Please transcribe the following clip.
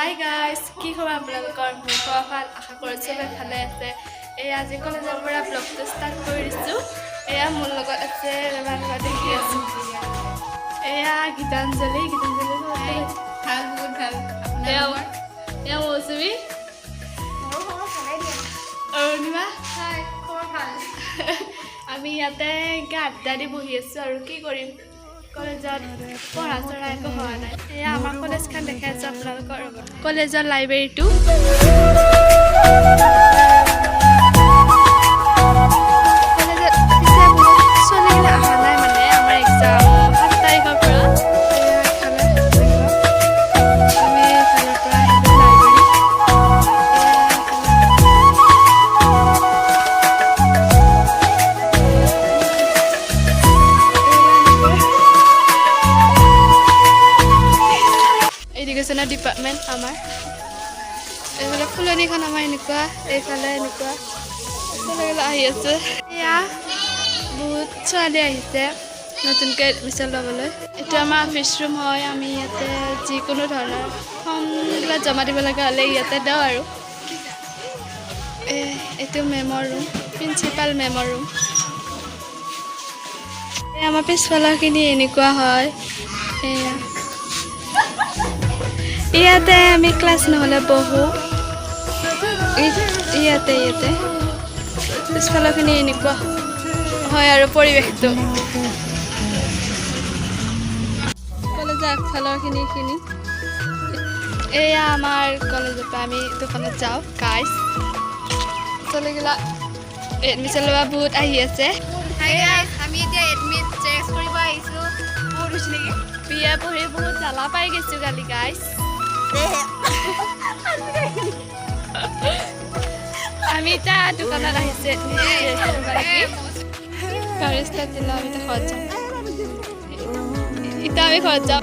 Hi guys, কি খবৰ আপোনালোকৰ? মোৰ খবৰ ভাল, আশা কৰোঁ চবে ভালে আছে। আজি কলেজৰ পৰা ব্লগটো ষ্টাৰ্ট কৰি দিছোঁ। মোৰ লগত আছে ৰবাৰ দেখি আছোঁ। গীতাঞ্জলি বহুত ভাল। মৌচুমী অৰুণিমা আমি ইয়াতে আড্ডা দি বহি আছোঁ আৰু কি কৰিম, কলেজত পঢ়া চঢ়া একো হোৱা নাই। আমাৰ কলেজখন দেখাই আছোঁ আপোনালোকৰ কলেজৰ লাইব্ৰেৰীটো। কলেজত পিছে বহুত ছোৱালীবিলাক অহা নাই, মানে আমাৰ এক্সাম 7 তাৰিখৰ পৰা। আমি এফালৰ পৰা আহিলোঁ লাইব্ৰেৰী। এডুকেশ্যনৰ ডিপাৰ্টমেণ্ট আমাৰ। এইফালে ফুলনিখন আমাৰ এনেকুৱা, এইফালে এনেকুৱা ছোৱালীবিলাক আহি আছে। বহুত ছোৱালী আহিছে নতুনকৈ এডমিশ্যন ল'বলৈ। এইটো আমাৰ অফিচ ৰুম হয়। আমি ইয়াতে যিকোনো ধৰণৰ ফৰ্মবিলাক জমা দিব লগা হ'লে ইয়াতে দিওঁ আৰু। এইটো মেমৰ ৰুম, প্ৰিন্সিপাল মেমৰ ৰুম। আমাৰ পিছফালৰখিনি এনেকুৱা হয়। ইয়াতে আমি ক্লাছ নহ'লে বহোঁ। ইয়াতে পিছফালৰখিনি এনেকুৱা হয় আৰু পৰিৱেশটো। কলেজৰ আগফালৰখিনি এয়া আমাৰ কলেজৰ পৰা আমি দোকানত যাওঁ। গাইজ ছোৱালীবিলাক এডমিশ্যন ল'ব বহুত আহি আছে। আমি এতিয়া এডমিট চেক কৰিব আহিছোঁ। বিয়া পঢ়ি বহুত জ্বালা পাই গৈছোঁ কালি গাইজ। আমি এতিয়া দোকানত আহিছোঁ। গাড়ী ষ্টাৰ্ট দিলে আমি ঘৰত যাম। এতিয়া আমি ঘৰত যাওঁ।